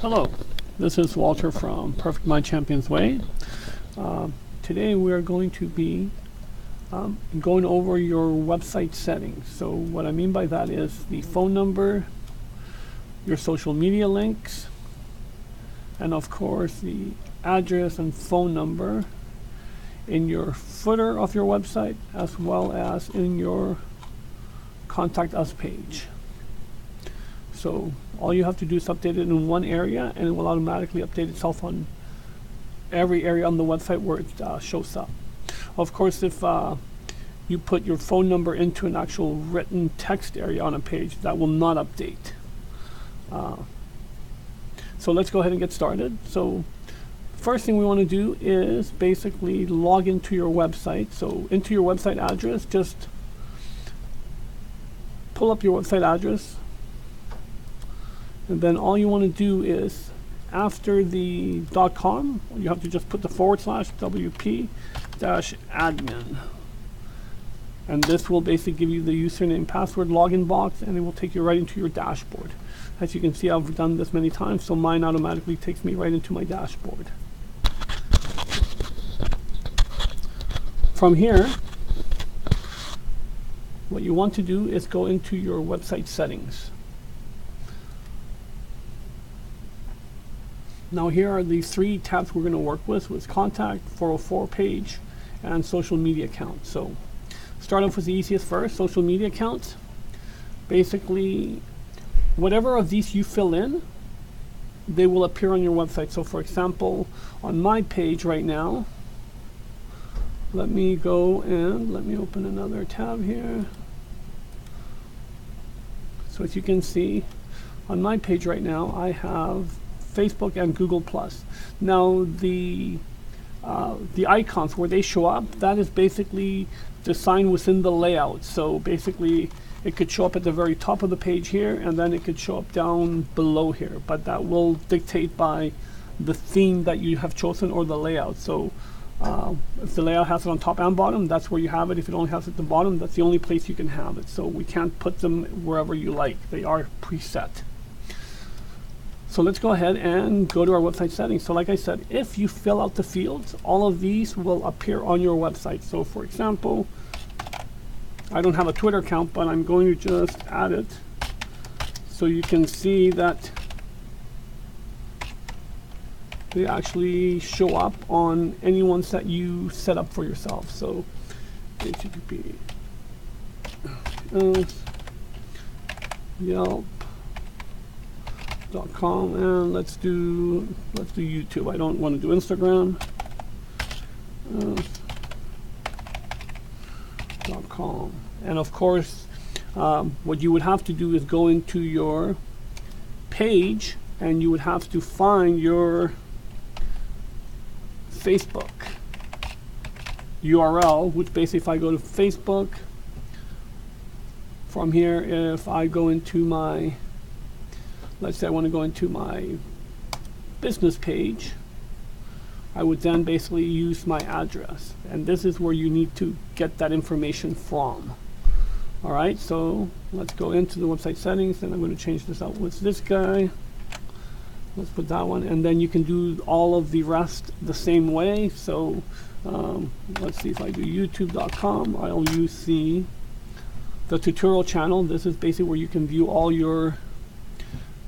Hello, this is Walter from Perfect Mind Champions Way. Today we are going to be going over your website settings. So what I mean by that is the phone number, your social media links, and of course the address and phone number in your footer of your website, as well as in your Contact Us page. So all you have to do is update it in one area, and it will automatically update itself on every area on the website where it shows up. Of course, if you put your phone number into an actual written text area on a page, that will not update. So let's go ahead and get started. So first thing we want to do is basically log into your website. So into your website address, just pull up your website address. And then all you want to do is, after the .com, you have to just put the /WP-admin. And this will basically give you the username, password, login box, and it will take you right into your dashboard. As you can see, I've done this many times, so mine automatically takes me right into my dashboard. From here, what you want to do is go into your website settings. Now here are the three tabs we're going to work with contact, 404 page, and social media account. So start off with the easiest first, social media accounts. Basically, whatever of these you fill in, they will appear on your website. So for example, on my page right now, let me go and let me open another tab here. So as you can see, on my page right now, I have Facebook and Google+. Now the icons where they show up, that is basically designed within the layout. So basically it could show up at the very top of the page here, and then it could show up down below here, but that will dictate by the theme that you have chosen or the layout. So if the layout has it on top and bottom, that's where you have it. If it only has it at the bottom, that's the only place you can have it. So we can't put them wherever you like. They are preset. So let's go ahead and go to our website settings. So like I said, if you fill out the fields, all of these will appear on your website. So for example, I don't have a Twitter account, but I'm going to just add it so you can see that they actually show up on any ones that you set up for yourself. So HTTP Yelp.com, and let's do YouTube. I don't want to do Instagram. .com. And of course, what you would have to do is go into your page, and you would have to find your Facebook URL, which basically, if I go to Facebook, from here, if I go into my, let's say I want to go into my business page, I would then basically use my address, and this is where you need to get that information from. Alright, so let's go into the website settings, and I'm going to change this out with this guy. Let's put that one, and then you can do all of the rest the same way. So let's see, if I do youtube.com, I'll use the tutorial channel. This is basically where you can view all your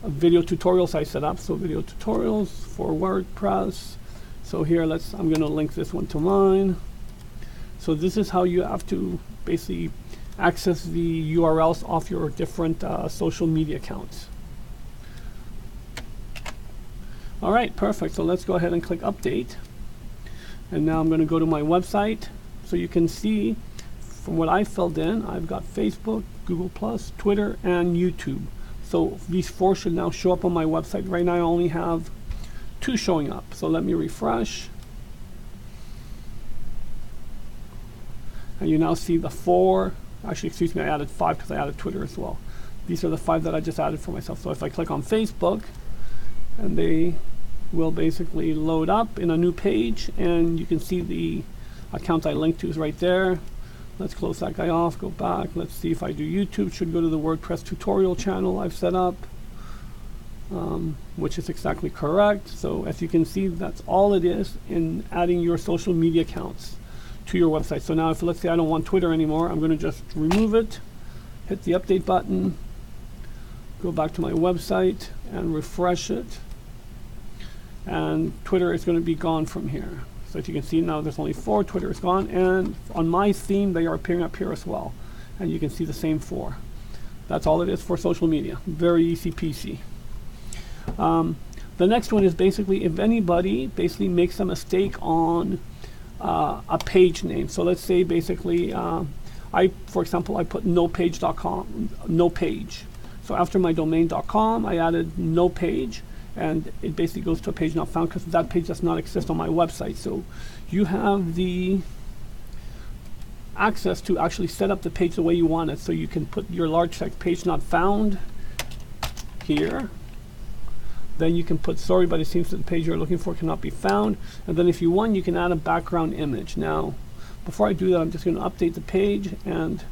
video tutorials I set up. So video tutorials for WordPress. So here, I'm going to link this one to mine. So this is how you have to basically access the URLs off your different social media accounts. All right, perfect. So let's go ahead and click update. And now I'm going to go to my website. So you can see from what I filled in, I've got Facebook, Google+, Twitter, and YouTube. So these four should now show up on my website. Right now I only have 2 showing up. So let me refresh. And you now see the 4. Actually, excuse me, I added 5 because I added Twitter as well. These are the 5 that I just added for myself. So if I click on Facebook, and they will basically load up in a new page, and you can see the account I linked to is right there. Let's close that guy off, go back. Let's see if I do YouTube. Should go to the WordPress tutorial channel I've set up. which is exactly correct. So as you can see, that's all it is in adding your social media accounts to your website. So now if let's say I don't want Twitter anymore, I'm going to just remove it, hit the update button, go back to my website and refresh it, and Twitter is going to be gone from here. So as you can see now, there's only 4. Twitter is gone, and on my theme they are appearing up here as well, and you can see the same 4. That's all it is for social media. Very easy peasy. The next one is basically if anybody basically makes a mistake on a page name. So let's say basically for example, I put nopage.com, no page. So after my domain.com, I added no page, and it basically goes to a page not found because that page does not exist on my website. So you have the access to actually set up the page the way you want it. So you can put your large text page not found here. Then you can put sorry, but it seems that the page you're looking for cannot be found. And then if you want, you can add a background image. Now, before I do that, I'm just going to update the page, and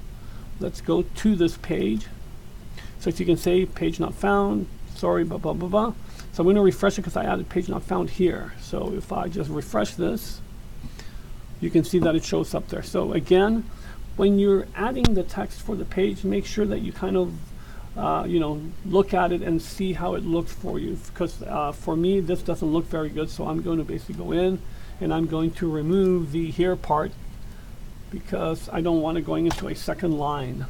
let's go to this page. So as you can say, page not found, sorry, blah, blah, blah, blah. So I'm going to refresh it because I added page not found here. So if I just refresh this, you can see that it shows up there. So again, when you're adding the text for the page, make sure that you kind of look at it and see how it looks for you, because for me this doesn't look very good. So I'm going to basically go in and I'm going to remove the here part because I don't want it going into a second line.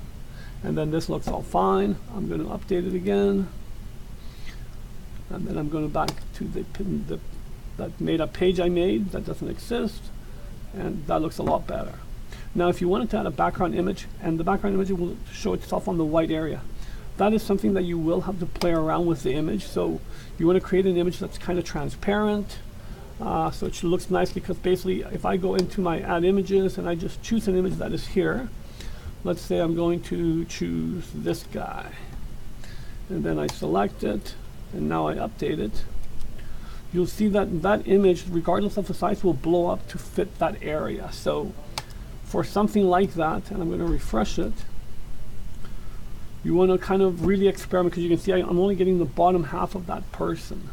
And then this looks all fine. I'm going to update it again, and then I'm going back to that made up page I made that doesn't exist, and that looks a lot better. Now if you wanted to add a background image, and the background image will show itself on the white area, that is something that you will have to play around with the image. So you want to create an image that's kind of transparent, so it looks nice, because basically if I go into my add images and I just choose an image that is here, let's say I'm going to choose this guy, and then I select it, and now I update it, you'll see that that image, regardless of the size, will blow up to fit that area. So for something like that, and I'm going to refresh it, you want to kind of really experiment, because you can see I'm only getting the bottom half of that person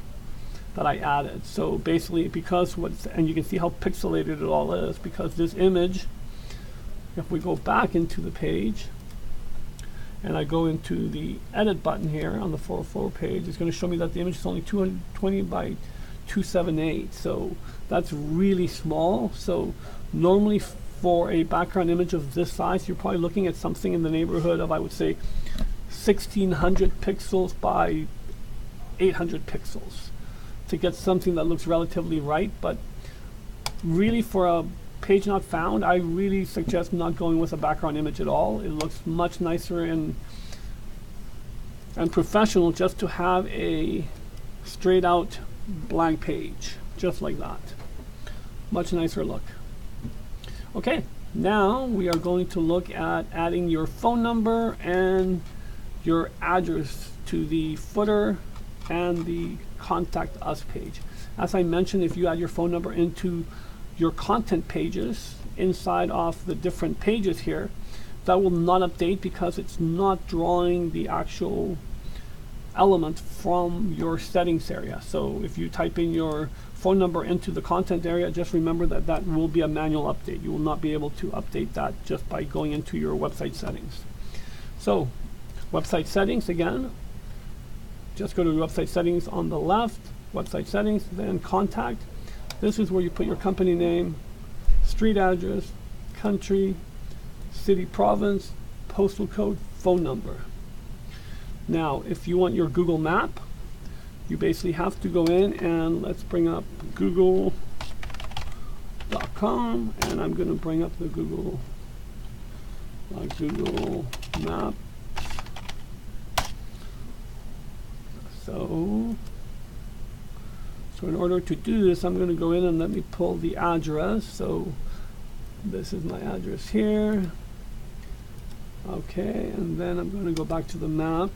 that I added. So basically, because and you can see how pixelated it all is, because this image, if we go back into the page and I go into the edit button here on the 404 page, it's going to show me that the image is only 220 by 278. So that's really small. So normally for a background image of this size, you're probably looking at something in the neighborhood of, I would say, 1600 pixels by 800 pixels to get something that looks relatively right. But really, for a page not found, I really suggest not going with a background image at all. It looks much nicer and professional just to have a straight out blank page, just like that. Much nicer look. Okay, now we are going to look at adding your phone number and your address to the footer and the contact us page. As I mentioned, if you add your phone number into your content pages inside of the different pages here, that will not update because it's not drawing the actual element from your settings area. So if you type in your phone number into the content area, just remember that that will be a manual update. You will not be able to update that just by going into your website settings. So website settings, again, just go to website settings on the left, website settings, then contact. This is where you put your company name, street address, country, city, province, postal code, phone number. Now, if you want your Google map, you basically have to go in and let's bring up google.com, and I'm going to bring up the Google map. So in order to do this, I'm going to go in and let me pull the address. So this is my address here. Okay, and then I'm going to go back to the map,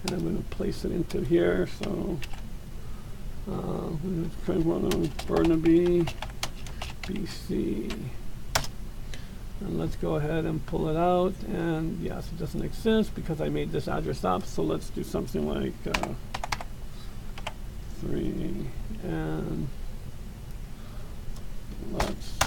and I'm going to place it into here. So Burnaby, BC. And let's go ahead and pull it out. And yes, it doesn't exist because I made this address up. So let's do something like 3, and let's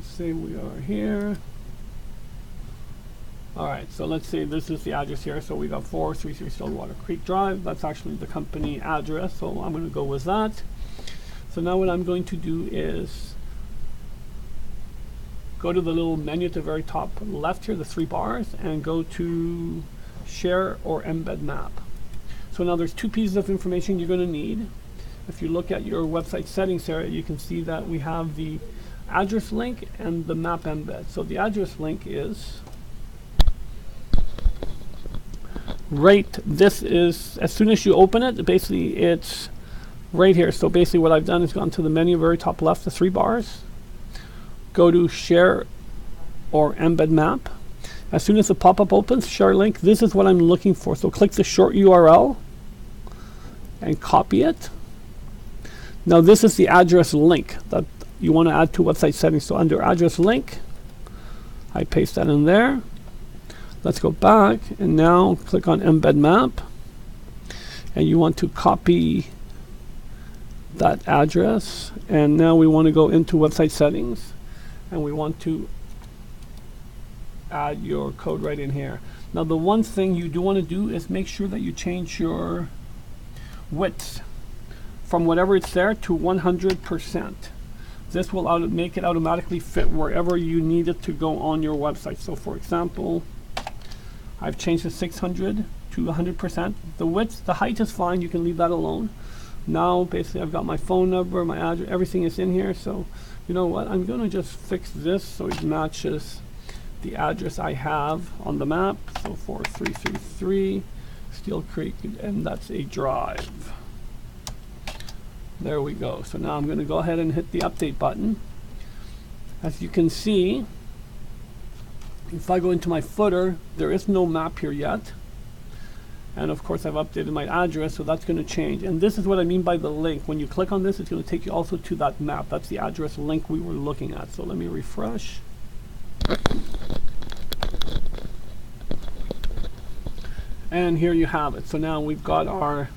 say we are here. Alright, so let's say this is the address here. So we got 433 Stillwater Creek Drive. That's actually the company address, so I'm going to go with that. So now what I'm going to do is go to the little menu at the very top left here, the 3 bars, and go to Share or Embed Map. So now there's 2 pieces of information you're going to need. If you look at your website settings area, you can see that we have the address link and the map embed. So the address link is this is, as soon as you open it, basically it's right here. So basically what I've done is gone to the menu very top left, the 3 bars, go to Share or Embed Map. As soon as the pop-up opens, share link, this is what I'm looking for. So click the short URL and copy it. Now this is the address link that you want to add to website settings. So under address link, I paste that in there. Let's go back and now click on Embed Map, and you want to copy that address, and now we want to go into website settings and we want to add your code right in here. Now the one thing you do want to do is make sure that you change your width from whatever it's there to 100%. This will make it automatically fit wherever you need it to go on your website. So for example, I've changed the 600 to 100%. The width, the height is fine, you can leave that alone. Now basically I've got my phone number, my address, everything is in here. So you know what, I'm going to just fix this so it matches the address I have on the map. So 4333 Steel Creek, and that's a drive. There we go. So now I'm going to go ahead and hit the update button. As you can see, if I go into my footer, there is no map here yet. And of course I've updated my address, so that's going to change. And this is what I mean by the link. When you click on this, it's going to take you also to that map. That's the address link we were looking at. So let me refresh. And here you have it. So now we've got our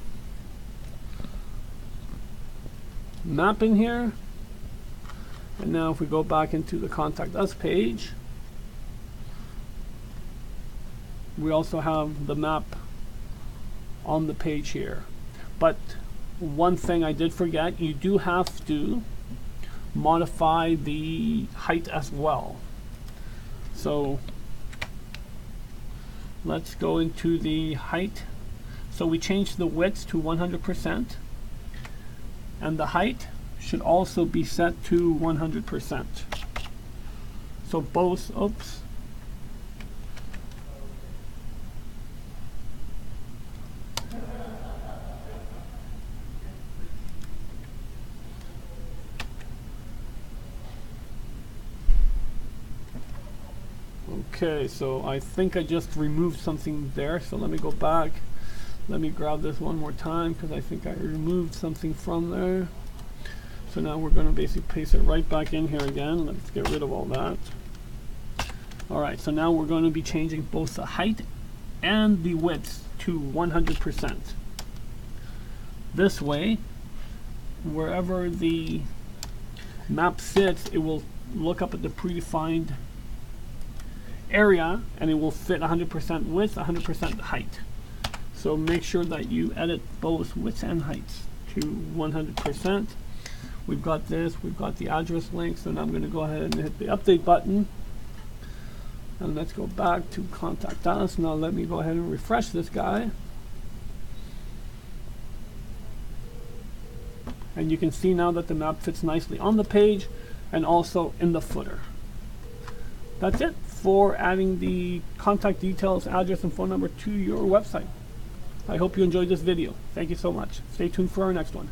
map in here. And now if we go back into the Contact Us page, we also have the map on the page here. But one thing I did forget, you do have to modify the height as well. So let's go into the height. So we changed the width to 100%, and the height should also be set to 100%. So both, oops. Okay, so I think I just removed something there, so let me go back. Let me grab this one more time because I think I removed something from there. So now we're going to basically paste it right back in here again. Let's get rid of all that. Alright, so now we're going to be changing both the height and the width to 100%. This way, wherever the map sits, it will look up at the predefined area and it will fit 100% width, 100% height. So make sure that you edit both widths and heights to 100%. We've got this, we've got the address link, so now I'm going to go ahead and hit the update button. And let's go back to Contact Us. Now let me go ahead and refresh this guy. And you can see now that the map fits nicely on the page and also in the footer. That's it for adding the contact details, address, and phone number to your website. I hope you enjoyed this video. Thank you so much. Stay tuned for our next one.